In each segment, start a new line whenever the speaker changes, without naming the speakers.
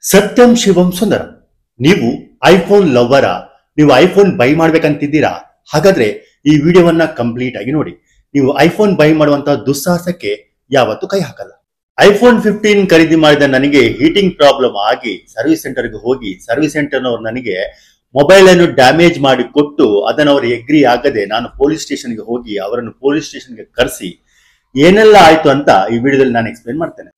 ಸತ್ಯಂ ಶಿವಂ ಸುಂದರಂ. ನೀವು ಐಫೋನ್ ಲವ್ವರ, ನೀವು ಐಫೋನ್ ಬೈ ಮಾಡ್ಬೇಕಂತಿದ್ದೀರಾ? ಹಾಗಾದ್ರೆ ಈ ವಿಡಿಯೋವನ್ನ ಕಂಪ್ಲೀಟ್ ಆಗಿ ನೋಡಿ. ನೀವು ಐಫೋನ್ ಬೈ ಮಾಡುವಂತಹ ದುಸ್ಸಾಹಸಕ್ಕೆ ಯಾವತ್ತೂ ಕೈ ಹಾಕಲ್ಲ. ಐಫೋನ್ 15 ಖರೀದಿ ಮಾಡಿದ ನನಗೆ ಹೀಟಿಂಗ್ ಪ್ರಾಬ್ಲಮ್ ಆಗಿ ಸರ್ವಿಸ್ ಸೆಂಟರ್ಗೆ ಹೋಗಿ ಸರ್ವಿಸ್ ಸೆಂಟರ್ನವರು ನನಗೆ ಮೊಬೈಲ್ ಅನ್ನು ಡ್ಯಾಮೇಜ್ ಮಾಡಿ ಕೊಟ್ಟು ಅದನ್ನು ಅವರು ಎಗ್ರಿ ಆಗದೆ ನಾನು ಪೊಲೀಸ್ ಸ್ಟೇಷನ್ಗೆ ಹೋಗಿ ಅವರನ್ನು ಪೊಲೀಸ್ ಸ್ಟೇಷನ್ಗೆ ಕರೆಸಿ ಏನೆಲ್ಲ ಆಯ್ತು ಅಂತ ಈ ವಿಡಿಯೋದಲ್ಲಿ ನಾನು ಎಕ್ಸ್ಪ್ಲೇನ್ ಮಾಡ್ತೇನೆ.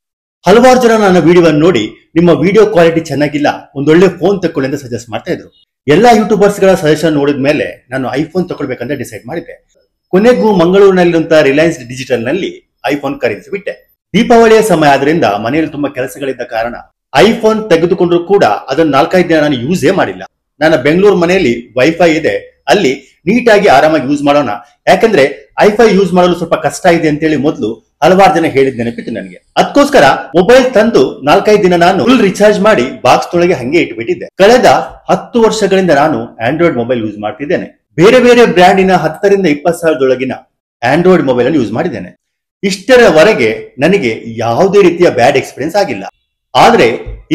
ಹಲವಾರು ಜನ ನನ್ನ ವಿಡಿಯೋವನ್ನು ನೋಡಿ ನಿಮ್ಮ ವಿಡಿಯೋ ಕ್ವಾಲಿಟಿ ಚೆನ್ನಾಗಿಲ್ಲ, ಒಂದೊಳ್ಳೆ ಫೋನ್ ತಗೊಳ್ಳಿ ಅಂತ ಸಜೆಸ್ಟ್ ಮಾಡ್ತಾ ಇದ್ರು. ಎಲ್ಲಾ ಯೂಟ್ಯೂಬರ್ಸ್ ಗಳ ಸಜೆಷನ್ ನೋಡಿದ ಮೇಲೆ ನಾನು ಐಫೋನ್ ತಗೊಳ್ಬೇಕಂತ ಡಿಸೈಡ್ ಮಾಡಿದ್ದೆ. ಕೊನೆಗೂ ಮಂಗಳೂರಿನಲ್ಲಿರುವಂತಹ ರಿಲಯನ್ಸ್ ಡಿಜಿಟಲ್ ನಲ್ಲಿ ಐಫೋನ್ ಖರೀದಿಸಿಬಿಟ್ಟೆ. ದೀಪಾವಳಿಯ ಸಮಯ ಆದ್ರಿಂದ ಮನೆಯಲ್ಲಿ ತುಂಬಾ ಕೆಲಸಗಳಿದ್ದ ಕಾರಣ ಐಫೋನ್ ತೆಗೆದುಕೊಂಡ್ರು ಕೂಡ ಅದನ್ನ 4-5 ದಿನ ನಾನು ಯೂಸೇ ಮಾಡಿಲ್ಲ. ನನ್ನ ಬೆಂಗಳೂರು ಮನೆಯಲ್ಲಿ ವೈಫೈ ಇದೆ, ಅಲ್ಲಿ ನೀಟಾಗಿ ಆರಾಮಾಗಿ ಯೂಸ್ ಮಾಡೋಣ, ಯಾಕಂದ್ರೆ ಐಫೈ ಯೂಸ್ ಮಾಡಲು ಸ್ವಲ್ಪ ಕಷ್ಟ ಇದೆ ಅಂತೇಳಿ ಮೊದಲು ಹಲವಾರು ಜನ ಹೇಳಿದ ನೆನಪಿತ್ತು ನನಗೆ. ಅದಕ್ಕೋಸ್ಕರ ಮೊಬೈಲ್ ತಂದು 4-5 ದಿನ ನಾನು ಫುಲ್ ರಿಚಾರ್ಜ್ ಮಾಡಿ ಬಾಕ್ಸ್ ತೊಳಗೆ ಹಂಗೆ ಇಟ್ಬಿಟ್ಟಿದ್ದೆ. ಕಳೆದ 10 ವರ್ಷಗಳಿಂದ ನಾನು ಆಂಡ್ರಾಯ್ಡ್ ಮೊಬೈಲ್ ಯೂಸ್ ಮಾಡ್ತಿದ್ದೇನೆ. ಬೇರೆ ಬೇರೆ ಬ್ರ್ಯಾಂಡಿನ 10,000 ರಿಂದ 20,000 ಆಂಡ್ರಾಯ್ಡ್ ಮೊಬೈಲ್ ಅನ್ನು ಯೂಸ್ ಮಾಡಿದ್ದೇನೆ. ಇಷ್ಟರವರೆಗೆ ನನಗೆ ಯಾವುದೇ ರೀತಿಯ ಬ್ಯಾಡ್ ಎಕ್ಸ್ಪೀರಿಯನ್ಸ್ ಆಗಿಲ್ಲ. ಆದ್ರೆ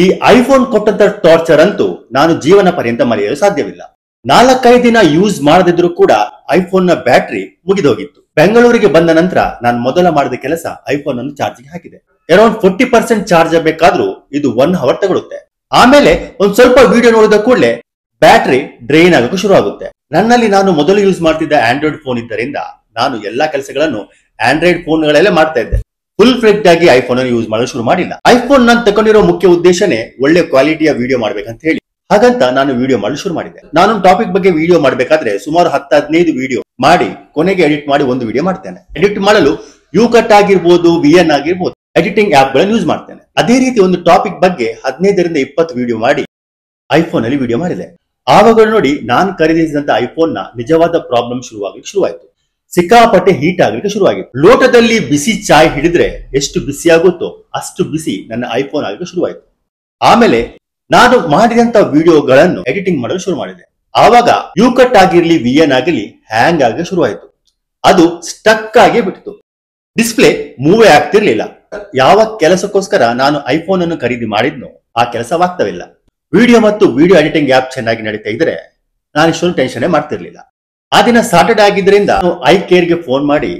ಈ ಐಫೋನ್ ಕೊಟ್ಟಂತ ಟಾರ್ಚರ್ ಅಂತೂ ನಾನು ಜೀವನ ಪರ್ಯಂತ ಮರೆಯಲು ಸಾಧ್ಯವಿಲ್ಲ. 4-5 ದಿನ ಯೂಸ್ ಮಾಡದಿದ್ರು ಕೂಡ ಐಫೋನ್ ನ ಬ್ಯಾಟರಿ ಮುಗಿದೋಗಿತ್ತು. ಬೆಂಗಳೂರಿಗೆ ಬಂದ ನಂತರ ನಾನು ಮೊದಲ ಮಾಡಿದ ಕೆಲಸ ಐಫೋನ್ ಅನ್ನು ಚಾರ್ಜ್ಗೆ ಹಾಕಿದೆ. ಅರೌಂಡ್ 40% ಚಾರ್ಜ್ ಆಗಬೇಕಾದ್ರೂ ಇದು 1 ಅವರ್ ತಗೊಳುತ್ತೆ. ಆಮೇಲೆ ಒಂದ್ ಸ್ವಲ್ಪ ವಿಡಿಯೋ ನೋಡಿದ ಕೂಡಲೇ ಬ್ಯಾಟರಿ ಡ್ರೈನ್ ಆಗೋಕೆ ಶುರು ಆಗುತ್ತೆ. ನನ್ನಲ್ಲಿ ನಾನು ಮೊದಲು ಯೂಸ್ ಮಾಡ್ತಿದ್ದ ಆಂಡ್ರಾಯ್ಡ್ ಫೋನ್ ಇದ್ದರಿಂದ ನಾನು ಎಲ್ಲಾ ಕೆಲಸಗಳನ್ನು ಆಂಡ್ರಾಯ್ಡ್ ಫೋನ್ ಗಳಲ್ಲೇ ಮಾಡ್ತಾ ಇದ್ದೆ. ಫುಲ್ ಫ್ಲೆಡ್ಜ್ ಆಗಿ ಐಫೋನ್ ಅನ್ನು ಯೂಸ್ ಮಾಡಲು ಶುರು ಮಾಡಿಲ್ಲ. ಐಫೋನ್ ನಾನು ತಗೊಂಡಿರೋ ಮುಖ್ಯ ಉದ್ದೇಶನೇ ಒಳ್ಳೆ ಕ್ವಾಲಿಟಿಯ ವಿಡಿಯೋ ಮಾಡ್ಬೇಕಂತ ಹೇಳಿ. ಹಾಗಂತ ನಾನು ವಿಡಿಯೋ ಮಾಡಲು ಶುರು ಮಾಡಿದೆ. ನಾನು ಟಾಪಿಕ್ ಬಗ್ಗೆ ವಿಡಿಯೋ ಮಾಡಬೇಕಾದ್ರೆ ಸುಮಾರು 10-15 ವಿಡಿಯೋ ಮಾಡಿ ಕೊನೆಗೆ ಎಡಿಟ್ ಮಾಡಿ ಒಂದು ವಿಡಿಯೋ ಮಾಡ್ತೇನೆ. ಎಡಿಟ್ ಮಾಡಲು ಯುಕಟ್ ಆಗಿರ್ಬೋದು, ವಿಎನ್ ಆಗಿರ್ಬೋದು, ಎಡಿಟಿಂಗ್ ಆಪ್ ಗಳನ್ನು ಯೂಸ್ ಮಾಡ್ತೇನೆ. ಅದೇ ರೀತಿ ಒಂದು ಟಾಪಿಕ್ ಬಗ್ಗೆ 15 ರಿಂದ 20 ವಿಡಿಯೋ ಮಾಡಿ ಐಫೋನ್ ಅಲ್ಲಿ ವಿಡಿಯೋ ಮಾಡಿದೆ. ಆವಾಗ ನೋಡಿ ನಾನು ಖರೀದಿಸಿದಂತ ಐಫೋನ್ ನ ನಿಜವಾದ ಪ್ರಾಬ್ಲಮ್ ಶುರುವಾಯಿತು. ಸಿಕ್ಕಾಪಟ್ಟೆ ಹೀಟ್ ಆಗಲಿಕ್ಕೆ ಶುರುವಾಗಿತ್ತು. ಲೋಟದಲ್ಲಿ ಬಿಸಿ ಚಾಯ್ ಹಿಡಿದ್ರೆ ಎಷ್ಟು ಬಿಸಿ ಆಗುತ್ತೋ ಅಷ್ಟು ಬಿಸಿ ನನ್ನ ಐಫೋನ್ ಆಗಲಿಕ್ಕೆ ಶುರುವಾಯಿತು. ಆಮೇಲೆ ನಾನು ಮಾಡಿದಂತ ವಿಡಿಯೋಗಳನ್ನು ಎಡಿಟಿಂಗ್ ಮಾಡಲು ಶುರು ಮಾಡಿದೆ. ಆವಾಗ ಯುಕಟ್ ಆಗಿರ್ಲಿ, ವಿಎನ್ ಆಗಿರ್ಲಿ ಹ್ಯಾಂಗ್ ಆಗಿ ಶುರುವಾಯಿತು. ಅದು ಸ್ಟಕ್ ಆಗಿ ಬಿಟ್ಟಿತು. ಡಿಸ್ಪ್ಲೇ ಮೂವೇ ಆಗ್ತಿರ್ಲಿಲ್ಲ. ಯಾವ ಕೆಲಸಕ್ಕೋಸ್ಕರ ನಾನು ಐಫೋನ್ ಅನ್ನು ಖರೀದಿ ಮಾಡಿದ್ನೋ ಆ ಕೆಲಸವಾಗ್ತವಿಲ್ಲ. ವಿಡಿಯೋ ಮತ್ತು ವಿಡಿಯೋ ಎಡಿಟಿಂಗ್ ಆಪ್ ಚೆನ್ನಾಗಿ ನಡೀತಾ ಇದ್ರೆ ನಾನು ಇಷ್ಟೊಂದು ಟೆನ್ಷನ್ ಮಾಡ್ತಿರ್ಲಿಲ್ಲ. ಆ ದಿನ ಸಾಟರ್ಡೆ ಆಗಿದ್ರಿಂದ ನಾನು ಐ ಕೇರ್ ಗೆ ಫೋನ್ ಮಾಡಿ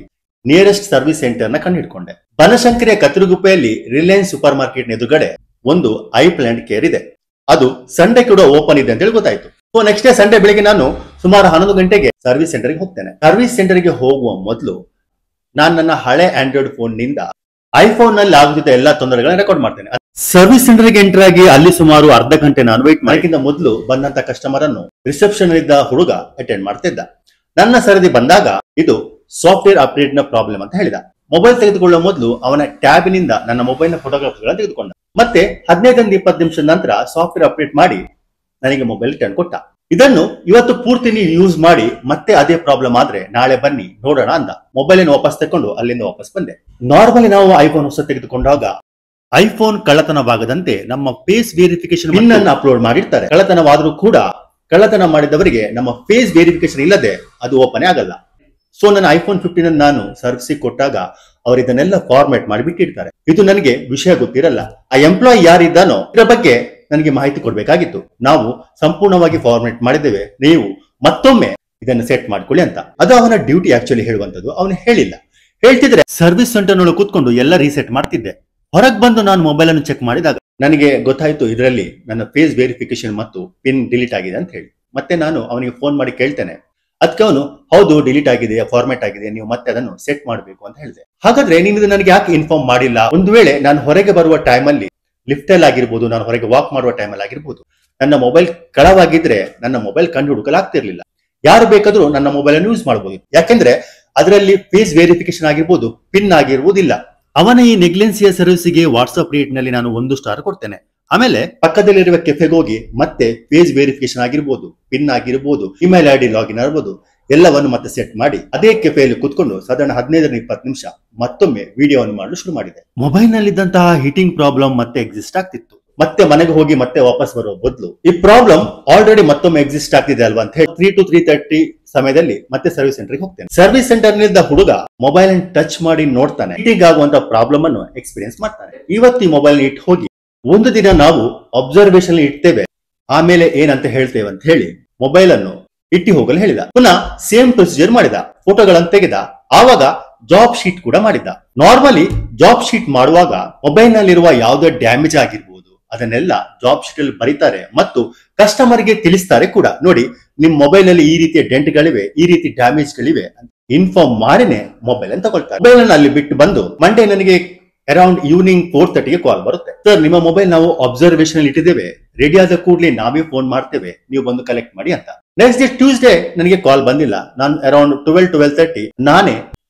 ನಿಯರೆಸ್ಟ್ ಸರ್ವಿಸ್ ಸೆಂಟರ್ ನ ಕಂಡುಹಿಡ್ಕೊಂಡೆ. ಬನಶಂಕರಿಯ ಕತ್ತಲಗುಪ್ಪೆಯಲ್ಲಿ ರಿಲಯನ್ಸ್ ಸೂಪರ್ ಮಾರ್ಕೆಟ್ ಎದುರುಗಡೆ ಒಂದು ಐ ಪ್ಲಾಂಟ್ ಕೇರ್ ಇದೆ. ಅದು ಸಂಡೇ ಕೂಡ ಓಪನ್ ಇದೆ ಅಂತ ಹೇಳಿ ಗೊತ್ತಾಯ್ತು. ಸೊ ನೆಕ್ಸ್ಟ್ ಡೇ ಸಂಡೇ ಬೆಳಿಗ್ಗೆ ನಾನು ಸುಮಾರು 11 ಗಂಟೆಗೆ ಸರ್ವಿಸ್ ಸೆಂಟರ್ಗೆ ಹೋಗ್ತೇನೆ. ಸರ್ವಿಸ್ ಸೆಂಟರ್ಗೆ ಹೋಗುವ ಮೊದಲು ನಾನು ನನ್ನ ಹಳೆ ಆಂಡ್ರಾಯ್ಡ್ ಫೋನ್ ನಿಂದ ಐಫೋನ್ ನಲ್ಲಿ ಆಗುತ್ತಿದ್ದ ಎಲ್ಲಾ ತೊಂದರೆಗಳನ್ನ ರೆಕಾರ್ಡ್ ಮಾಡ್ತೇನೆ. ಸರ್ವಿಸ್ ಸೆಂಟರ್ಗೆ ಎಂಟರ್ ಆಗಿ ಅಲ್ಲಿ ಸುಮಾರು ಅರ್ಧ ಗಂಟೆ ನಾನು ವೇಟ್ ಮಾಡೋಕ್ಕಿಂತ ಮೊದಲು ಬಂದಂತ ಕಸ್ಟಮರ್ ಅನ್ನು ರಿಸೆಪ್ಷನ್ ಇದ್ದ ಹುಡುಗ ಅಟೆಂಡ್ ಮಾಡ್ತಿದ್ದ. ನನ್ನ ಸರದಿ ಬಂದಾಗ ಇದು ಸಾಫ್ಟ್ವೇರ್ ಅಪ್ಡೇಟ್ ನ ಪ್ರಾಬ್ಲಮ್ ಅಂತ ಹೇಳಿದ. ಮೊಬೈಲ್ ತೆಗೆದುಕೊಳ್ಳುವ ಮೊದಲು ಅವನ ಟ್ಯಾಬಿನಿಂದ ನನ್ನ ಮೊಬೈಲ್ ನ ಫೋಟೋಗ್ರಾಫ್ಸ್ ಗಳನ್ನು ತೆಗೆದುಕೊಂಡ. ಮತ್ತೆ 15-20 ನಿಮಿಷದ ನಂತರ ಸಾಫ್ಟ್ವೇರ್ ಅಪ್ಡೇಟ್ ಮಾಡಿ ನನಗೆ ಮೊಬೈಲ್ ಟರ್ನ್ ಕೊಟ್ಟ. ಇದನ್ನು ಇವತ್ತು ಪೂರ್ತಿ ನೀವು ಯೂಸ್ ಮಾಡಿ ಮತ್ತೆ ಅದೇ ಪ್ರಾಬ್ಲಮ್ ಆದ್ರೆ ನಾಳೆ ಬನ್ನಿ ನೋಡೋಣ ಅಂದ. ಮೊಬೈಲ್ ಅನ್ನು ವಾಪಸ್ ತಕೊಂಡು ಅಲ್ಲಿಂದ ವಾಪಸ್ ಬಂದೆ. ನಾರ್ಮಲಿ ನಾವು ಐಫೋನ್ ಹೊಸ ತೆಗೆದುಕೊಂಡಾಗ ಐಫೋನ್ ಕಳ್ಳತನವಾಗದಂತೆ ನಮ್ಮ ಫೇಸ್ ವೆರಿಫಿಕೇಶನ್ ಪಿನ್ ಅನ್ನು ಅಪ್ಲೋಡ್ ಮಾಡಿರ್ತಾರೆ. ಕಳ್ಳತನವಾದರೂ ಕೂಡ ಕಳ್ಳತನ ಮಾಡಿದವರಿಗೆ ನಮ್ಮ ಫೇಸ್ ವೆರಿಫಿಕೇಶನ್ ಇಲ್ಲದೆ ಅದು ಓಪನ್ ಆಗಲ್ಲ. ಸೊ ನನ್ನ ಐಫೋನ್ 15 ಅನ್ನು ನಾನು ಸರ್ವಿಸ್ ಕೊಟ್ಟಾಗ ಅವರು ಇದನ್ನೆಲ್ಲ ಫಾರ್ಮ್ಯಾಟ್ ಮಾಡಿ ಬಿಟ್ಟಿರ್ತಾರೆ. ಇದು ನನಗೆ ವಿಷಯ ಗೊತ್ತಿರಲ್ಲ. ಆ ಎಂಪ್ಲಾಯಿ ಯಾರಿದ್ದಾನೋ ಇದರ ಬಗ್ಗೆ ನನಗೆ ಮಾಹಿತಿ ಕೊಡ್ಬೇಕಾಗಿತ್ತು. ನಾವು ಸಂಪೂರ್ಣವಾಗಿ ಫಾರ್ಮ್ಯಾಟ್ ಮಾಡಿದ್ದೇವೆ, ನೀವು ಮತ್ತೊಮ್ಮೆ ಇದನ್ನು ಸೆಟ್ ಮಾಡ್ಕೊಳ್ಳಿ ಅಂತ. ಅದು ಅವನ ಡ್ಯೂಟಿ ಆಕ್ಚುಲಿ ಹೇಳುವಂತದ್ದು. ಅವನು ಹೇಳಿಲ್ಲ. ಹೇಳ್ತಿದ್ರೆ ಸರ್ವಿಸ್ ಸೆಂಟರ್ ನೊಳಗೆ ಕೂತ್ಕೊಂಡು ಎಲ್ಲ ರೀಸೆಟ್ ಮಾಡ್ತಿದ್ದೆ. ಹೊರಗೆ ಬಂದು ನಾನು ಮೊಬೈಲ್ ಅನ್ನು ಚೆಕ್ ಮಾಡಿದಾಗ ನನಗೆ ಗೊತ್ತಾಯ್ತು ಇದರಲ್ಲಿ ನನ್ನ ಫೇಸ್ ವೆರಿಫಿಕೇಶನ್ ಮತ್ತು ಪಿನ್ ಡಿಲೀಟ್ ಆಗಿದೆ ಅಂತ ಹೇಳಿ. ಮತ್ತೆ ನಾನು ಅವನಿಗೆ ಫೋನ್ ಮಾಡಿ ಕೇಳ್ತೇನೆ. ಅದಕ್ಕೆ ಅವನು ಹೌದು ಡಿಲೀಟ್ ಆಗಿದೆ, ಫಾರ್ಮ್ಯಾಟ್ ಆಗಿದೆ, ನೀವು ಮತ್ತೆ ಅದನ್ನು ಸೆಟ್ ಮಾಡಬೇಕು ಅಂತ ಹೇಳಿದೆ. ಹಾಗಾದ್ರೆ ನೀನು ನನಗೆ ಯಾಕೆ ಇನ್ಫಾರ್ಮ್ ಮಾಡಿಲ್ಲ? ಒಂದು ವೇಳೆ ನಾನು ಹೊರಗೆ ಬರುವ ಟೈಮ್ ಅಲ್ಲಿ ಲಿಫ್ಟ್ ಅಲ್ಲಿ ಆಗಿರ್ಬೋದು, ನಾನು ಹೊರಗೆ ವಾಕ್ ಮಾಡುವ ಟೈಮ್ ಅಲ್ಲಿ ಆಗಿರ್ಬೋದು, ನನ್ನ ಮೊಬೈಲ್ ಕಳವಾಗಿದ್ರೆ ನನ್ನ ಮೊಬೈಲ್ ಕಂಡು ಹುಡುಕಲಾಗ್ತಿರ್ಲಿಲ್ಲ. ಯಾರು ಬೇಕಾದ್ರೂ ನನ್ನ ಮೊಬೈಲ್ ಅನ್ನು ಯೂಸ್ ಮಾಡಬಹುದು. ಯಾಕೆಂದ್ರೆ ಅದರಲ್ಲಿ ಫೇಸ್ ವೆರಿಫಿಕೇಶನ್ ಆಗಿರ್ಬೋದು, ಪಿನ್ ಆಗಿರುವುದಿಲ್ಲ. ಅವನ ಈ ನೆಗ್ಲೆನ್ಸಿಯ ಸರ್ವಿಸ್ಗೆ ವಾಟ್ಸ್ಆಪ್ ರೇಟ್ ನಲ್ಲಿ ನಾನು 1 ಸ್ಟಾರ್ ಕೊಡ್ತೇನೆ. ಆಮೇಲೆ ಪಕ್ಕದಲ್ಲಿರುವ ಕೆಫೆಗೆ ಹೋಗಿ ಮತ್ತೆ ಫೇಸ್ ವೆರಿಫಿಕೇಶನ್ ಆಗಿರ್ಬೋದು, ಪಿನ್ ಆಗಿರ್ಬೋದು, ಇಮೇಲ್ ಐಡಿ ಲಾಗಿನ್ ಆಗಿರ್ಬೋದು ಎಲ್ಲವನ್ನು ಮತ್ತೆ ಸೆಟ್ ಮಾಡಿ ಅದೇ ಕೆಫೆಯಲ್ಲಿ ಕುತ್ಕೊಂಡು ಸಾಧಾರಣ 15-20 ನಿಮಿಷ ಮತ್ತೊಮ್ಮೆ ವಿಡಿಯೋವನ್ನು ಮಾಡಲು ಶುರು ಮಾಡಿದೆ. ಮೊಬೈಲ್ ನಲ್ಲಿದ್ದಂತಹ ಹೀಟಿಂಗ್ ಪ್ರಾಬ್ಲಮ್ ಮತ್ತೆ ಎಕ್ಸಿಸ್ಟ್ ಆಗ್ತಿತ್ತು. ಮತ್ತೆ ಮನೆಗೆ ಹೋಗಿ ಮತ್ತೆ ವಾಪಸ್ ಬರುವ ಬದಲು ಈ ಪ್ರಾಬ್ಲಮ್ ಆಲ್ರೆಡಿ ಮತ್ತೊಮ್ಮೆ ಎಕ್ಸಿಸ್ಟ್ ಆಗ್ತಿದೆ ಅಲ್ವಾ ಅಂತ ಹೇಳಿ 3 to 3:30 ಸಮಯದಲ್ಲಿ ಮತ್ತೆ ಸರ್ವಿಸ್ ಸೆಂಟರ್ಗೆ ಹೋಗ್ತೇನೆ. ಸರ್ವಿಸ್ ಸೆಂಟರ್ ನಿಂದ ಹುಡುಗ ಮೊಬೈಲ್ ಅನ್ನು ಟಚ್ ಮಾಡಿ ನೋಡ್ತಾನೆ. ಹೀಟಿಂಗ್ ಆಗುವಂತ ಪ್ರಾಬ್ಲಮ್ ಅನ್ನು ಎಕ್ಸ್ಪೀರಿಯನ್ಸ್ ಮಾಡ್ತಾನೆ. ಇವತ್ತು ಈ ಮೊಬೈಲ್ ಇಟ್ಟು ಹೋಗಿ ಒಂದು ದಿನ ನಾವು ಅಬ್ಸರ್ವೇಷನ್ ಇಡ್ತೇವೆ, ಆಮೇಲೆ ಏನಂತ ಹೇಳ್ತೇವೆ ಅಂತ ಹೇಳಿ ಮೊಬೈಲ್ ಅನ್ನು ಇಟ್ಟಿ ಹೋಗಲು ಹೇಳಿದ. ಪುನಃ ಸೇಮ್ ಪ್ರೊಸೀಜರ್ ಮಾಡಿದ, ಫೋಟೋಗಳನ್ನು ತೆಗೆದ. ಆವಾಗ ಜಾಬ್ ಶೀಟ್ ಕೂಡ ಮಾಡಿದ್ದ. ನಾರ್ಮಲಿ ಜಾಬ್ ಶೀಟ್ ಮಾಡುವಾಗ ಮೊಬೈಲ್ ನಲ್ಲಿರುವ ಯಾವುದೇ ಡ್ಯಾಮೇಜ್ ಆಗಿರ್ಬೋದು ಅದನ್ನೆಲ್ಲ ಜಾಬ್ ಶೀಟ್ ಅಲ್ಲಿ ಬರೀತಾರೆ ಮತ್ತು ಕಸ್ಟಮರ್ ಗೆ ತಿಳಿಸ್ತಾರೆ ಕೂಡ. ನೋಡಿ, ನಿಮ್ ಮೊಬೈಲ್ ನಲ್ಲಿ ಈ ರೀತಿಯ ಡೆಂಟ್ ಗಳಿವೆ, ಈ ರೀತಿ ಡ್ಯಾಮೇಜ್ ಗಳಿವೆ ಇನ್ಫಾರ್ಮ್ ಮಾಡಿನೇ ಮೊಬೈಲ್ ಅನ್ನು ತಗೊಳ್ತಾರೆ. ಮೊಬೈಲ್ ಅನ್ನು ಅಲ್ಲಿ ಬಿಟ್ಟು ಬಂದು ಮಂಡೇ ನನಗೆ ಅರೌಂಡ್ ಈವ್ನಿಂಗ್ 4:30ಗೆ ಕಾಲ್ ಬರುತ್ತೆ. ಸರ್, ನಿಮ್ಮ ಮೊಬೈಲ್ ನಾವು ಅಬ್ಸರ್ವೇಷನ್ ಅಲ್ಲಿ ಇಟ್ಟಿದ್ದೇವೆ, ರೆಡಿ ಆದ ಕೂಡಲೇ ನಾವೇ ಫೋನ್ ಮಾಡ್ತೇವೆ, ನೀವು ಬಂದು ಕಲೆಕ್ಟ್ ಮಾಡಿ ಅಂತ. ನೆಕ್ಸ್ಟ್ ಡೇ ಟ್ಯೂಸ್ಡೇ ನನಗೆ ಕಾಲ್ ಬಂದಿಲ್ಲ. ನಾನು ಅರೌಂಡ್ 12:30 ನಾನೇ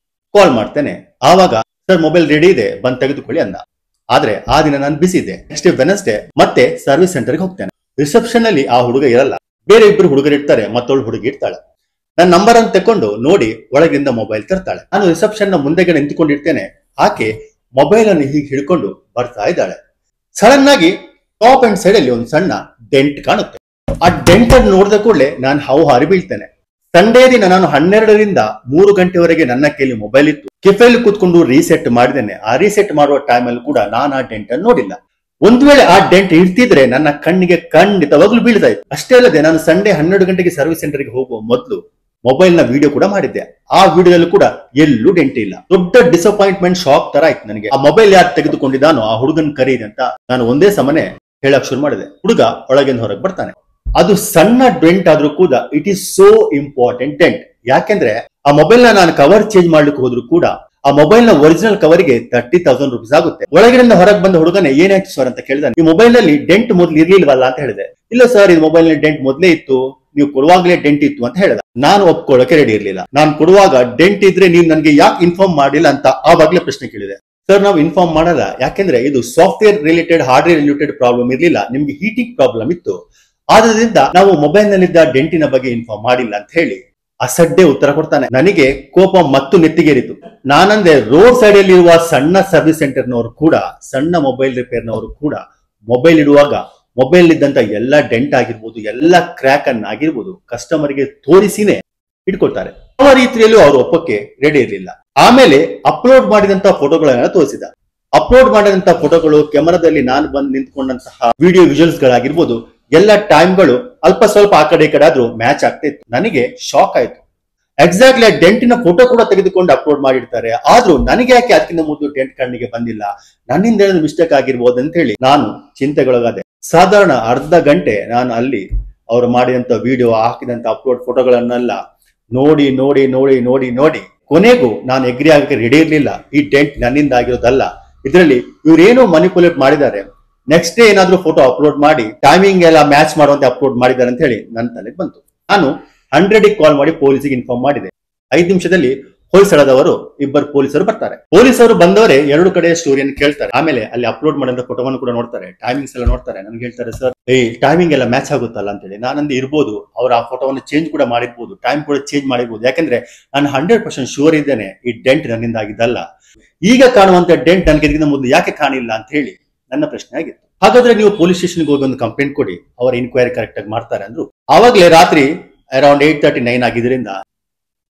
ಕಾಲ್ ಮಾಡ್ತೇನೆ. ಆವಾಗ ಸರ್ ಮೊಬೈಲ್ ರೆಡಿ ಇದೆ, ಬಂದು ತೆಗೆದುಕೊಳ್ಳಿ ಅಂದ. ಆದ್ರೆ ಆ ದಿನ ನಾನು ಬಿಸಿ ಇದೆ. ನೆಕ್ಸ್ಟ್ ಡೇ ವೆನಸ್ಡೇ ಮತ್ತೆ ಸರ್ವಿಸ್ ಸೆಂಟರ್ಗೆ ಹೋಗ್ತೇನೆ. ರಿಸೆಪ್ಷನ್ ಅಲ್ಲಿ ಆ ಹುಡುಗ ಇರಲ್ಲ, ಬೇರೆ ಇಬ್ಬರು ಹುಡುಗರು ಇರ್ತಾರೆ, ಮತ್ತೊಳು ಹುಡುಗಿ ಇರ್ತಾಳೆ. ನನ್ನ ನಂಬರ್ ಅನ್ನು ತಕೊಂಡು ನೋಡಿ ಒಳಗಿಂದ ಮೊಬೈಲ್ ತರ್ತಾಳೆ. ನಾನು ರಿಸೆಪ್ಷನ್ ನ ಮುಂದೆಗೆ ನಿಂತುಕೊಂಡಿರ್ತೇನೆ. ಆಕೆ ಮೊಬೈಲ್ ಅನ್ನು ಹೀಗೆ ಹಿಡ್ಕೊಂಡು ಬರ್ತಾ ಇದ್ದಾಳೆ. ಸಡನ್ ಆಗಿ ಟಾಪ್ ಅಂಡ್ ಸೈಡ್ ಅಲ್ಲಿ ಒಂದು ಸಣ್ಣ ಡೆಂಟ್ ಕಾಣುತ್ತೆ. ಆ ಡೆಂಟ್ ಅನ್ನು ನೋಡಿದ ಕೂಡಲೇ ನಾನು ಹಾರಿ ಬೀಳ್ತೇನೆ. ಸಂಡೇ ದಿನ ನಾನು 12ರಿಂದ 3 ಗಂಟೆವರೆಗೆ ನನ್ನ ಕೈಯಲ್ಲಿ ಮೊಬೈಲ್ ಇತ್ತು. ಕೆಫೆಯಲ್ಲಿ ಕೂತ್ಕೊಂಡು ರೀಸೆಟ್ ಮಾಡಿದ್ದೇನೆ. ಆ ರೀಸೆಟ್ ಮಾಡುವ ಟೈಮ್ ಅಲ್ಲಿ ಕೂಡ ನಾನು ಆ ಡೆಂಟ್ ಅನ್ನು ನೋಡಿಲ್ಲ. ಒಂದು ವೇಳೆ ಆ ಡೆಂಟ್ ಇರ್ತಿದ್ರೆ ನನ್ನ ಕಣ್ಣಿಗೆ ಖಂಡಿತವಾಗ್ಲೂ ಬೀಳ್ತಾ ಇತ್ತು. ಅಷ್ಟೇ ಅಲ್ಲದೆ ನಾನು ಸಂಡೇ 12 ಗಂಟೆಗೆ ಸರ್ವಿಸ್ ಸೆಂಟರ್ಗೆ ಹೋಗುವ ಮೊದಲು ಮೊಬೈಲ್ ನ ವಿಡಿಯೋ ಕೂಡ ಮಾಡಿದ್ದೆ. ಆ ವಿಡಿಯೋದಲ್ಲಿ ಕೂಡ ಎಲ್ಲೂ ಡೆಂಟ್ ಇಲ್ಲ. ದೊಡ್ಡ ಡಿಸಪಾಯಿಂಟ್ಮೆಂಟ್, ಶಾಕ್ ತರ ಆಯ್ತು ನನಗೆ. ಆ ಮೊಬೈಲ್ ಯಾರು ತೆಗೆದುಕೊಂಡಿದ್ದಾನೋ ಆ ಹುಡುಗನ್ ಕರೀರಿ ಅಂತ ನಾನು ಒಂದೇ ಸಮನೆ ಹೇಳಕ್ ಶುರು ಮಾಡಿದೆ. ಹುಡುಗ ಒಳಗಿಂದ ಹೊರಗೆ ಬರ್ತಾನೆ. ಅದು ಸಣ್ಣ ಡೆಂಟ್ ಆದ್ರೂ ಕೂಡ it is so important dent. ಯಾಕೆಂದ್ರೆ ಆ ಮೊಬೈಲ್ ನ ನಾನು ಕವರ್ ಚೇಂಜ್ ಮಾಡ್ಲಿಕ್ಕೆ ಹೋದ್ರು ಕೂಡ ಆ ಮೊಬೈಲ್ ನ ಒರಿಜಿನಲ್ ಕವರ್ ಗೆ 30,000 ರೂಪೀಸ್ ಆಗುತ್ತೆ. ಒಳಗಿನಿಂದ ಹೊರಗೆ ಬಂದ ಹುಡುಗನೇ ಏನಾಯ್ತು ಸರ್ ಅಂತ ಕೇಳಿದಾನೆ. ಈ ಮೊಬೈಲ್ ನಲ್ಲಿ ಡೆಂಟ್ ಮೊದ್ಲು ಇರ್ಲಿಲ್ವಲ್ಲ ಅಂತ ಹೇಳಿದೆ. ಇಲ್ಲ ಸರ್, ಇದು ಮೊಬೈಲ್ ನಲ್ಲಿ ಡೆಂಟ್ ಮೊದ್ಲೇ ಇತ್ತು, ನೀವು ಕೊಡುವಾಗಲೇ ಡೆಂಟ್ ಇತ್ತು ಅಂತ ಹೇಳಿದ. ನಾನು ಒಪ್ಕೊಳ್ಳೋಕೆ ರೆಡಿ ಇರ್ಲಿಲ್ಲ. ನಾನು ಕೊಡುವಾಗ ಡೆಂಟ್ ಇದ್ರೆ ನೀವು ನನಗೆ ಯಾಕೆ ಇನ್ಫಾರ್ಮ್ ಮಾಡಿಲ್ಲ ಅಂತ ಆವಾಗಲೇ ಪ್ರಶ್ನೆ ಕೇಳಿದೆ. ಸರ್, ನಾವು ಇನ್ಫಾರ್ಮ್ ಮಾಡಲ್ಲ, ಯಾಕೆಂದ್ರೆ ಇದು software related hardware related problem ಇರ್ಲಿಲ್ಲ, ನಿಮ್ಗೆ ಹೀಟಿಂಗ್ ಪ್ರಾಬ್ಲಮ್ ಇತ್ತು, ಆದ್ರಿಂದ ನಾವು ಮೊಬೈಲ್ ನಲ್ಲಿದ್ದ ಡೆಂಟಿನ ಬಗ್ಗೆ ಇನ್ಫಾರ್ಮ್ ಮಾಡಿಲ್ಲ ಅಂತ ಹೇಳಿ ಅಸಡ್ಡೆ ಉತ್ತರ ಕೊಡ್ತಾನೆ. ನನಗೆ ಕೋಪ ಮತ್ತು ನೆತ್ತಿಗೇರಿತು. ನಾನಂದ್ರೆ ರೋಡ್ ಸೈಡ್ ಅಲ್ಲಿ ಇರುವ ಸಣ್ಣ ಸರ್ವಿಸ್ ಸೆಂಟರ್ನವರು ಕೂಡ, ಸಣ್ಣ ಮೊಬೈಲ್ ರಿಪೇರ್ನವರು ಕೂಡ ಮೊಬೈಲ್ ಇಡುವಾಗ ಮೊಬೈಲ್ ಇದ್ದಂತ ಎಲ್ಲ ಡೆಂಟ್ ಆಗಿರ್ಬೋದು, ಎಲ್ಲ ಕ್ರ್ಯಾಕ್ ಅನ್ನ ಆಗಿರ್ಬೋದು ಕಸ್ಟಮರ್ ಗೆ ತೋರಿಸಿನೇ ಇಟ್ಕೊಳ್ತಾರೆ. ಆ ರೀತಿಯಲ್ಲೂ ಅವರು ಒಪ್ಪಕ್ಕೆ ರೆಡಿ ಇರಲಿಲ್ಲ. ಆಮೇಲೆ ಅಪ್ಲೋಡ್ ಮಾಡಿದಂತ ಫೋಟೋಗಳನ್ನ ತೋರಿಸಿದ. ಅಪ್ಲೋಡ್ ಮಾಡಿದಂತ ಫೋಟೋಗಳು, ಕೆಮರಾದಲ್ಲಿ ನಾನು ಬಂದು ನಿಂತ್ಕೊಂಡಂತಹ ವಿಡಿಯೋ ವಿಜುವಲ್ಸ್ ಗಳಾಗಿರ್ಬೋದು, ಎಲ್ಲ ಟೈಮ್ಗಳು ಅಲ್ಪ ಸ್ವಲ್ಪ ಆ ಕಡೆ ಈ ಕಡೆ ಆದ್ರೂ ಮ್ಯಾಚ್ ಆಗ್ತಾ ಇತ್ತು. ನನಗೆ ಶಾಕ್ ಆಯ್ತು. ಎಕ್ಸಾಕ್ಟ್ಲಿ ಆ ಡೆಂಟಿನ ಫೋಟೋ ಕೂಡ ತೆಗೆದುಕೊಂಡು ಅಪ್ಲೋಡ್ ಮಾಡಿರ್ತಾರೆ, ಆದ್ರೂ ನನಗೆ ಯಾಕೆ ಅದಕ್ಕಿಂತ ಮೊದಲು ಡೆಂಟ್ ಕಣ್ಣಿಗೆ ಬಂದಿಲ್ಲ, ನನ್ನಿಂದ ಹೇಳಿದ ಮಿಸ್ಟೇಕ್ ಆಗಿರ್ಬೋದು ಅಂತ ಹೇಳಿ ನಾನು ಚಿಂತೆಗೊಳಗಾದೆ. ಸಾಧಾರಣ ಅರ್ಧ ಗಂಟೆ ನಾನು ಅಲ್ಲಿ ಅವರು ಮಾಡಿದಂತ ವಿಡಿಯೋ, ಹಾಕಿದಂತ ಅಪ್ಲೋಡ್ ಫೋಟೋಗಳನ್ನೆಲ್ಲ ನೋಡಿ ನೋಡಿ ನೋಡಿ ನೋಡಿ ನೋಡಿ ಕೊನೆಗೂ ನಾನು ಎಗ್ರಿ ಆಗಕ್ಕೆ ರೆಡಿ ಇರ್ಲಿಲ್ಲ. ಈ ಡೆಂಟ್ ನನ್ನಿಂದ ಆಗಿರೋದಲ್ಲ, ಇದರಲ್ಲಿ ಇವ್ರೇನೋ ಮನಿಪುಲೇಟ್ ಮಾಡಿದ್ದಾರೆ, ನೆಕ್ಸ್ಟ್ ಡೇ ಏನಾದ್ರೂ ಫೋಟೋ ಅಪ್ಲೋಡ್ ಮಾಡಿ ಟೈಮಿಂಗ್ ಎಲ್ಲ ಮ್ಯಾಚ್ ಮಾಡುವಂತೆ ಅಪ್ಲೋಡ್ ಮಾಡಿದ್ದಾರೆ ಅಂತ ಹೇಳಿ ನನ್ನ ತಲೆಗೆ ಬಂತು. ನಾನು 100ಗೆ ಕಾಲ್ ಮಾಡಿ ಪೊಲೀಸಿಗೆ ಇನ್ಫಾರ್ಮ್ ಮಾಡಿದೆ. 5 ನಿಮಿಷದಲ್ಲಿ ಹೊಯ್ಸಳದವರು ಇಬ್ಬರು ಪೊಲೀಸರು ಬರ್ತಾರೆ. ಪೊಲೀಸರು ಬಂದವರೇ 2 ಕಡೆ ಸ್ಟೋರಿಯನ್ನು ಕೇಳ್ತಾರೆ. ಆಮೇಲೆ ಅಲ್ಲಿ ಅಪ್ಲೋಡ್ ಮಾಡಿದ ಫೋಟೋವನ್ನು ಕೂಡ ನೋಡ್ತಾರೆ, ಟೈಮಿಂಗ್ಸ್ ಎಲ್ಲ ನೋಡ್ತಾರೆ. ನನ್ಗೆ ಹೇಳ್ತಾರೆ, ಸರ್ ಟೈಮಿಂಗ್ ಎಲ್ಲ ಮ್ಯಾಚ್ ಆಗುತ್ತಲ್ಲ ಅಂತ ಹೇಳಿ. ನಾನಂದು ಇರ್ಬೋದು, ಅವ್ರು ಆ ಫೋಟೋವನ್ನು ಚೇಂಜ್ ಕೂಡ ಮಾಡಿರ್ಬೋದು, ಟೈಮ್ ಕೂಡ ಚೇಂಜ್ ಮಾಡಿರ್ಬೋದು, ಯಾಕಂದ್ರೆ ನಾನು 100% ಶೂರ್ ಇದ್ದೇನೆ ಈ ಡೆಂಟ್ ನನ್ನಿಂದ ಆಗಿದ್ದಲ್ಲ. ಈಗ ಕಾಣುವಂತ ಡೆಂಟ್ ನನಗೆ ಇದಕ್ಕಿಂತ ಮೊದಲು ಯಾಕೆ ಕಾಣಿಲ್ಲ ಅಂತ ಹೇಳಿ ನನ್ನ ಪ್ರಶ್ನೆ ಆಗಿತ್ತು. ಹಾಗಾದ್ರೆ ನೀವು ಪೊಲೀಸ್ ಸ್ಟೇಷನ್ಗೆ ಹೋಗಿ ಒಂದು ಕಂಪ್ಲೇಂಟ್ ಕೊಡಿ, ಅವರ ಇನ್ಕ್ವೈರಿ ಕರೆಕ್ಟ್ ಆಗಿ ಮಾಡ್ತಾರೆ ಅಂದ್ರು. ಆವಾಗಲೇ ರಾತ್ರಿ ಅರೌಂಡ್ 8:39 ಆಗಿದ್ರಿಂದ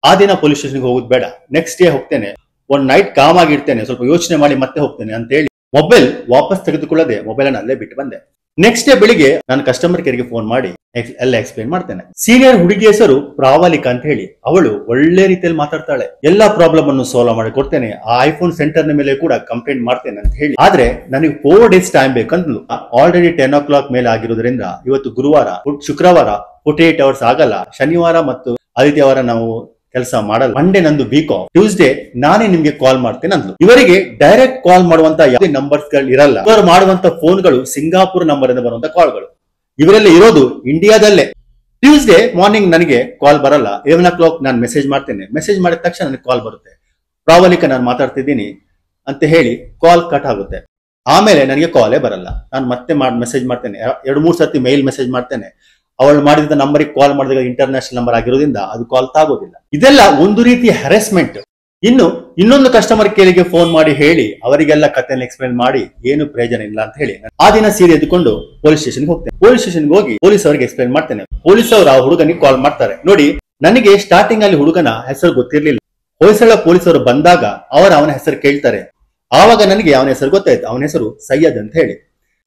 ಆ ದಿನ ಪೊಲೀಸ್ ಸ್ಟೇಷನ್ಗೆ ಹೋಗೋದು ಬೇಡ, ನೆಕ್ಸ್ಟ್ ಡೇ ಹೋಗ್ತೇನೆ, ಒಂದ್ ನೈಟ್ ಕಾಮ್ ಆಗಿರ್ತೇನೆ, ಸ್ವಲ್ಪ ಯೋಚನೆ ಮಾಡಿ ಮತ್ತೆ ಹೋಗ್ತೇನೆ ಅಂತ ಹೇಳಿ ಮೊಬೈಲ್ ವಾಪಸ್ ತೆಗೆದುಕೊಳ್ಳದೆ ಮೊಬೈಲ್ ಅನ್ನು ಅಲ್ಲೇ ಬಿಟ್ಟು ಬಂದೆ. ನೆಕ್ಸ್ಟ್ ಡೇ ಬೆಳಿಗ್ಗೆ ನಾನು ಕಸ್ಟಮರ್ ಕೇರ್ಗೆ ಫೋನ್ ಮಾಡಿ ಎಲ್ಲ ಎಕ್ಸ್ಪ್ಲೇನ್ ಮಾಡ್ತೇನೆ. ಸೀನಿಯರ್ ಹುಡುಗಿ ಹೆಸರು ಪ್ರಾವಲಿಕ ಅಂತ ಹೇಳಿ. ಅವಳು ಒಳ್ಳೆ ರೀತಿಯಲ್ಲಿ ಮಾತಾಡ್ತಾಳೆ, ಎಲ್ಲಾ ಪ್ರಾಬ್ಲಮ್ ಅನ್ನು ಸಾಲ್ವ್ ಮಾಡಿ ಕೊಡ್ತೇನೆ, ಆ ಐಫೋನ್ ಸೆಂಟರ್ ನ ಮೇಲೆ ಕೂಡ ಕಂಪ್ಲೇಂಟ್ ಮಾಡ್ತೇನೆ ಅಂತ ಹೇಳಿ. ಆದ್ರೆ ನನಗೆ 4 ಡೇಸ್ ಟೈಮ್ ಬೇಕಂದ್ಲು. ಆಲ್ರೆಡಿ 10 o'clock ಮೇಲೆ ಆಗಿರೋದ್ರಿಂದ ಇವತ್ತು ಗುರುವಾರ, ಶುಕ್ರವಾರ 48 hours ಆಗಲ್ಲ, ಶನಿವಾರ ಮತ್ತು ಆದಿತ್ಯವಾರ ನಾವು ಕೆಲಸ ಮಾಡಲ್ಲ, ಮಂಡೇ ನಂದು ವೀಕ್ ಆಫ್, ಟ್ಯೂಸ್ಡೇ ನಾನೇ ನಿಮ್ಗೆ ಕಾಲ್ ಮಾಡ್ತೇನೆ ಅಂದ್ಲು. ಇವರಿಗೆ ಡೈರೆಕ್ಟ್ ಕಾಲ್ ಮಾಡುವಂತ ಯಾವುದೇ ನಂಬರ್ಸ್ ಗಳು ಇರಲ್ಲ. ಇವರು ಮಾಡುವಂತ ಫೋನ್ಗಳು ಸಿಂಗಾಪುರ್ ನಂಬರ್ ಇಂದ ಬರುವಂತ ಕಾಲ್ಗಳು. ಇವರೆಲ್ಲ ಇರೋದು ಇಂಡಿಯಾದಲ್ಲೇ. ಟ್ಯೂಸ್ಡೇ ಮಾರ್ನಿಂಗ್ ನನಗೆ ಕಾಲ್ ಬರಲ್ಲ, 11 o'clock ನಾನು ಮೆಸೇಜ್ ಮಾಡ್ತೇನೆ. ಮೆಸೇಜ್ ಮಾಡಿದ ತಕ್ಷಣ ನನಗೆ ಕಾಲ್ ಬರುತ್ತೆ, ಪ್ರಾವಲಿಕ ನಾನು ಮಾತಾಡ್ತಿದ್ದೀನಿ ಅಂತ ಹೇಳಿ ಕಾಲ್ ಕಟ್ ಆಗುತ್ತೆ. ಆಮೇಲೆ ನನಗೆ ಕಾಲೇ ಬರಲ್ಲ. ನಾನು ಮತ್ತೆ ಮೆಸೇಜ್ ಮಾಡ್ತೇನೆ, 2-3 ಸರ್ತಿ ಮೇಲ್ ಮೆಸೇಜ್ ಮಾಡ್ತೇನೆ. ಅವಳು ಮಾಡಿದ ನಂಬರಿಗೆ ಕಾಲ್ ಮಾಡಿದಾಗ ಇಂಟರ್ನ್ಯಾಷನಲ್ ನಂಬರ್ ಆಗಿರೋದ್ರಿಂದ ಅದು ಕಾಲ್ ತಾಗೋದಿಲ್ಲ. ಇದೆಲ್ಲ ಒಂದು ರೀತಿಯ ಹ್ಯಾರೆಸ್ಮೆಂಟ್. ಇನ್ನು ಇನ್ನೊಂದು ಕಸ್ಟಮರ್ ಕೇರಿಗೆ ಫೋನ್ ಮಾಡಿ ಹೇಳಿ ಅವರಿಗೆಲ್ಲ ಕಥೆಯನ್ನು ಎಕ್ಸ್ಪ್ಲೇನ್ ಮಾಡಿ ಏನು ಪ್ರಯೋಜನ ಇಲ್ಲ ಅಂತ ಹೇಳಿ ಆ ದಿನ ಸೀರೆ ಎದ್ದುಕೊಂಡು ಪೊಲೀಸ್ ಸ್ಟೇಷನ್ಗೆ ಹೋಗ್ತೇನೆ. ಪೊಲೀಸ್ ಸ್ಟೇಷನ್ಗೆ ಹೋಗಿ ಪೊಲೀಸ್ ಅವರಿಗೆ ಎಕ್ಸ್ಪ್ಲೇನ್ ಮಾಡ್ತೇನೆ. ಪೊಲೀಸ್ ಅವರು ಆ ಹುಡುಗನಿಗೆ ಕಾಲ್ ಮಾಡ್ತಾರೆ. ನೋಡಿ, ನನಗೆ ಸ್ಟಾರ್ಟಿಂಗ್ ಅಲ್ಲಿ ಹುಡುಗನ ಹೆಸರು ಗೊತ್ತಿರ್ಲಿಲ್ಲ. ಹೊಯ್ಸಳ ಪೊಲೀಸರು ಬಂದಾಗ ಅವನ ಹೆಸರು ಕೇಳ್ತಾರೆ. ಆವಾಗ ನನಗೆ ಅವನ ಹೆಸರು ಗೊತ್ತಾಯ್ತು. ಅವನ ಹೆಸರು ಸೈಯದ್ ಅಂತ ಹೇಳಿ.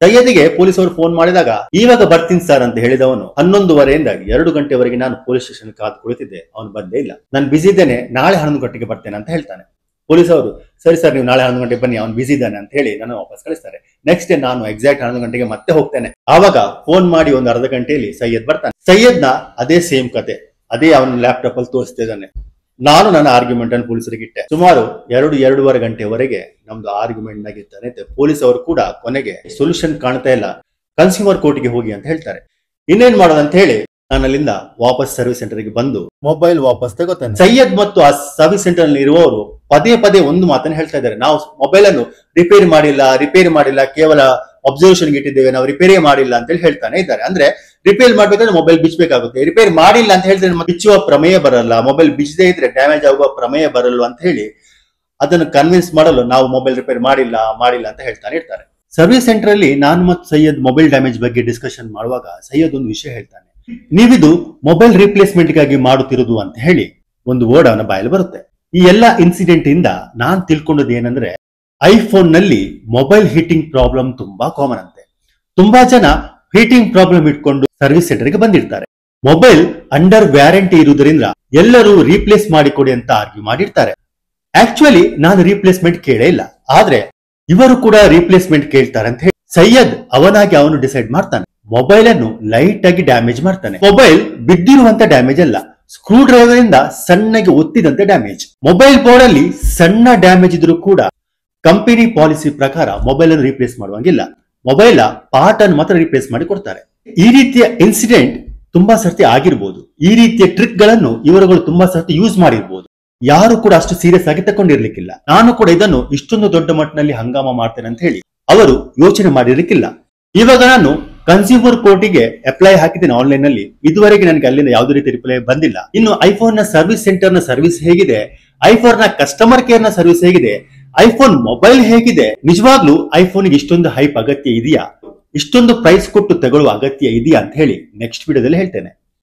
ಸೈಯದ್ಗೆ ಪೊಲೀಸರು ಫೋನ್ ಮಾಡಿದಾಗ ಇವಾಗ ಬರ್ತೀನಿ ಸರ್ ಅಂತ ಹೇಳಿದವನು 11:30 2 ಗಂಟೆವರೆಗೆ ನಾನು ಪೊಲೀಸ್ ಸ್ಟೇಷನ್ ಕಾದು ಕುಳಿತಿದ್ದೆ, ಅವನು ಬಂದೇ ಇಲ್ಲ. ನಾನು ಬಿಸಿ ಇದ್ದೇನೆ, ನಾಳೆ 11 ಗಂಟೆಗೆ ಬರ್ತೇನೆ ಅಂತ ಹೇಳ್ತಾನೆ. ಪೊಲೀಸ್ ಅವರು ಸರಿ ಸರ್ ನೀವು ನಾಳೆ 11 ಗಂಟೆಗೆ ಬನ್ನಿ, ಅವ್ನು ಬಿಸಿ ಇದ್ದಾನೆ ಅಂತ ಹೇಳಿ ನಾನು ವಾಪಸ್ ಕಳಿಸ್ತಾರೆ. ನೆಕ್ಸ್ಟ್ ಡೇ ನಾನು ಎಕ್ಸಾಕ್ಟ್ 11 ಗಂಟೆಗೆ ಮತ್ತೆ ಹೋಗ್ತೇನೆ. ಆವಾಗ ಫೋನ್ ಮಾಡಿ ಒಂದು ಅರ್ಧ ಗಂಟೆಯಲ್ಲಿ ಸೈಯದ್ ಬರ್ತಾನೆ. ಸೈಯದ್ನ ಅದೇ ಸೇಮ್ ಕತೆ, ಅದೇ ಅವನ ಲ್ಯಾಪ್ಟಾಪ್ ಅಲ್ಲಿ ತೋರಿಸ್ತಿದ್ದಾನೆ. ನಾನು ನನ್ನ ಆರ್ಗ್ಯುಮೆಂಟ್ ಅನ್ನು ಪೊಲೀಸರಿಗೆ ಇಟ್ಟೆ. ಸುಮಾರು 2-2.5 ಗಂಟೆವರೆಗೆ ನಮ್ದು ಆರ್ಗ್ಯುಮೆಂಟ್ ನಾಗಿರ್ತಾನೆ. ಪೊಲೀಸ್ ಅವರು ಕೂಡ ಕೊನೆಗೆ ಸೊಲ್ಯೂಷನ್ ಕಾಣ್ತಾ ಇಲ್ಲ, ಕನ್ಸ್ಯೂಮರ್ ಕೋರ್ಟ್ಗೆ ಹೋಗಿ ಅಂತ ಹೇಳ್ತಾರೆ. ಇನ್ನೇನ್ ಮಾಡೋದಂತ ಹೇಳಿ ನಾನು ಅಲ್ಲಿಂದ ವಾಪಸ್ ಸರ್ವಿಸ್ ಸೆಂಟರ್ಗೆ ಬಂದು ಮೊಬೈಲ್ ವಾಪಸ್ ತಗೋತಾನೆ. ಸೈಯದ್ ಮತ್ತು ಆ ಸರ್ವಿಸ್ ಸೆಂಟರ್ ನಲ್ಲಿ ಇರುವವರು ಪದೇ ಪದೇ ಒಂದು ಮಾತನ್ನು ಹೇಳ್ತಾ ಇದ್ದಾರೆ, ನಾವು ಮೊಬೈಲ್ ಅನ್ನು ರಿಪೇರಿ ಮಾಡಿಲ್ಲ, ಕೇವಲ ಅಬ್ಸರ್ವೇಷನ್ ಇಟ್ಟಿದ್ದೇವೆ, ನಾವು ರಿಪೇರಿ ಮಾಡಿಲ್ಲ ಅಂತ ಹೇಳಿ ಹೇಳ್ತಾನೆ ಇದ್ದಾರೆ. ಅಂದ್ರೆ ರಿಪೇರಿ ಮಾಡ್ಬೇಕಂದ್ರೆ ಮೊಬೈಲ್ ಬಿಚ್ಚಬೇಕಾಗುತ್ತೆ, ರಿಪೇರಿ ಮಾಡಿಲ್ಲ ಅಂತ ಹೇಳಿದ್ರೆ ಬಿಚ್ಚುವ ಪ್ರಮೇಯ ಬರಲ್ಲ, ಮೊಬೈಲ್ ಬಿಚ್ಚದೇ ಇದ್ರೆ ಡ್ಯಾಮೇಜ್ ಆಗುವ ಪ್ರಮೇಯ ಬರಲ್ಲ ಅಂತ ಹೇಳಿ ಅದನ್ನು ಕನ್ವಿನ್ಸ್ ಮಾಡಲು ನಾವು ಮೊಬೈಲ್ ರಿಪೇರಿ ಮಾಡಿಲ್ಲ ಅಂತ ಹೇಳ್ತಾನೆ ಇರ್ತಾರೆ. ಸರ್ವಿಸ್ ಸೆಂಟರ್ ಅಲ್ಲಿ ನಾನು ಮತ್ತು ಸೈಯದ್ ಮೊಬೈಲ್ ಡ್ಯಾಮೇಜ್ ಬಗ್ಗೆ ಡಿಸ್ಕಷನ್ ಮಾಡುವಾಗ ಸೈಯದ್ ಒಂದು ವಿಷಯ ಹೇಳ್ತಾನೆ, ನೀವಿದು ಮೊಬೈಲ್ ರಿಪ್ಲೇಸ್ಮೆಂಟ್ ಗಾಗಿ ಮಾಡುತ್ತಿರುವುದು ಅಂತ ಹೇಳಿ ಒಂದು ವರ್ಡ್ ಅವನ ಬಾಯಲ್ಲಿ ಬರುತ್ತೆ. ಈ ಎಲ್ಲಾ ಇನ್ಸಿಡೆಂಟ್ ಇಂದ ನಾನ್ ತಿಳ್ಕೊಂಡದ್ದು ಏನಂದ್ರೆ, ಐಫೋನ್ ನಲ್ಲಿ ಮೊಬೈಲ್ ಹೀಟಿಂಗ್ ಪ್ರಾಬ್ಲಮ್ ತುಂಬಾ ಕಾಮನ್ ಅಂತೆ. ತುಂಬಾ ಜನ ಹೀಟಿಂಗ್ ಪ್ರಾಬ್ಲಮ್ ಇಟ್ಕೊಂಡು ಸರ್ವಿಸ್ ಸೆಂಟರ್ಗೆ ಬಂದಿರ್ತಾರೆ. ಮೊಬೈಲ್ ಅಂಡರ್ ವ್ಯಾರಂಟಿ ಇರುವುದರಿಂದ ಎಲ್ಲರೂ ರೀಪ್ಲೇಸ್ ಮಾಡಿಕೊಡಿ ಅಂತ ಆರ್ಗ್ಯೂ ಮಾಡಿರ್ತಾರೆ. ಆಕ್ಚುಲಿ ನಾನು ರೀಪ್ಲೇಸ್ಮೆಂಟ್ ಕೇಳೇ ಇಲ್ಲ, ಆದ್ರೆ ಇವರು ಕೂಡ ರೀಪ್ಲೇಸ್ಮೆಂಟ್ ಕೇಳ್ತಾರೆ ಅಂತ ಹೇಳಿ ಸೈಯದ್ ಅವನು ಡಿಸೈಡ್ ಮಾಡ್ತಾನೆ. ಮೊಬೈಲ್ ಅನ್ನು ಲೈಟ್ ಆಗಿ ಡ್ಯಾಮೇಜ್ ಮಾಡ್ತಾನೆ. ಮೊಬೈಲ್ ಬಿದ್ದಿರುವಂತ ಡ್ಯಾಮೇಜ್ ಅಲ್ಲ, ಸ್ಕ್ರೂ ಡ್ರೈವರ್ ಇಂದ ಸಣ್ಣಗೆ ಒತ್ತಿದಂತೆ ಡ್ಯಾಮೇಜ್. ಮೊಬೈಲ್ ಬೋರ್ಡ್ ಅಲ್ಲಿ ಸಣ್ಣ ಡ್ಯಾಮೇಜ್ ಇದ್ರೂ ಕೂಡ ಕಂಪನಿ ಪಾಲಿಸಿ ಪ್ರಕಾರ ಮೊಬೈಲ್ ಅನ್ನು ರೀಪ್ಲೇಸ್ ಮಾಡುವಂಗಿಲ್ಲ, ಮೊಬೈಲ್ ಪಾರ್ಟ್ ಅನ್ನು ಮಾತ್ರ ರೀಪ್ಲೇಸ್ ಮಾಡಿ ಕೊಡ್ತಾರೆ. ಈ ರೀತಿಯ ಇನ್ಸಿಡೆಂಟ್ ತುಂಬಾ ಸರ್ತಿ ಆಗಿರ್ಬೋದು. ಈ ರೀತಿಯ ಟ್ರಿಕ್ ಗಳನ್ನು ಇವರುಗಳು ತುಂಬಾ ಸರ್ತಿ ಯೂಸ್ ಮಾಡಿರ್ಬೋದು. ಯಾರು ಕೂಡ ಅಷ್ಟು ಸೀರಿಯಸ್ ಆಗಿ ತಕೊಂಡಿರ್ಲಿಕ್ಕಿಲ್ಲ. ನಾನು ಕೂಡ ಇದನ್ನು ಇಷ್ಟೊಂದು ದೊಡ್ಡ ಮಟ್ಟದಲ್ಲಿ ಹಂಗಾಮ ಮಾಡ್ತೇನೆ ಅಂತ ಹೇಳಿ ಅವರು ಯೋಚನೆ ಮಾಡಿರ್ಲಿಕ್ಕಿಲ್ಲ. ಇವಾಗ ನಾನು ಕನ್ಸ್ಯೂಮರ್ ಕೋರ್ಟಿಗೆ ಅಪ್ಲೈ ಹಾಕಿದ್ದೇನೆ ಆನ್ಲೈನ್ ನಲ್ಲಿ. ಇದುವರೆಗೆ ನನಗೆ ಅಲ್ಲಿಂದ ಯಾವುದೇ ರೀತಿ ರಿಪ್ಲೈ ಬಂದಿಲ್ಲ. ಇನ್ನು ಐಫೋನ್ ನ ಸರ್ವಿಸ್ ಸೆಂಟರ್ ನ ಸರ್ವಿಸ್ ಹೇಗಿದೆ, ಐಫೋನ್ ನ ಕಸ್ಟಮರ್ ಕೇರ್ ನ ಸರ್ವಿಸ್ ಹೇಗಿದೆ, ಐಫೋನ್ ಮೊಬೈಲ್ ಹೇಗಿದೆ, ನಿಜವಾಗ್ಲೂ ಐಫೋನ್ ಗೆ ಇಷ್ಟೊಂದು ಹೈಪ್ ಅಗತ್ಯ ಇದೆಯಾ, ಇಷ್ಟೊಂದು ಪ್ರೈಸ್ ಕೊಟ್ಟು ತಗೊಳ್ಳುವ ಅಗತ್ಯ ಇದೆಯಾ ಅಂತ ಹೇಳಿ ನೆಕ್ಸ್ಟ್ ವಿಡಿಯೋದಲ್ಲಿ ಹೇಳ್ತೇನೆ.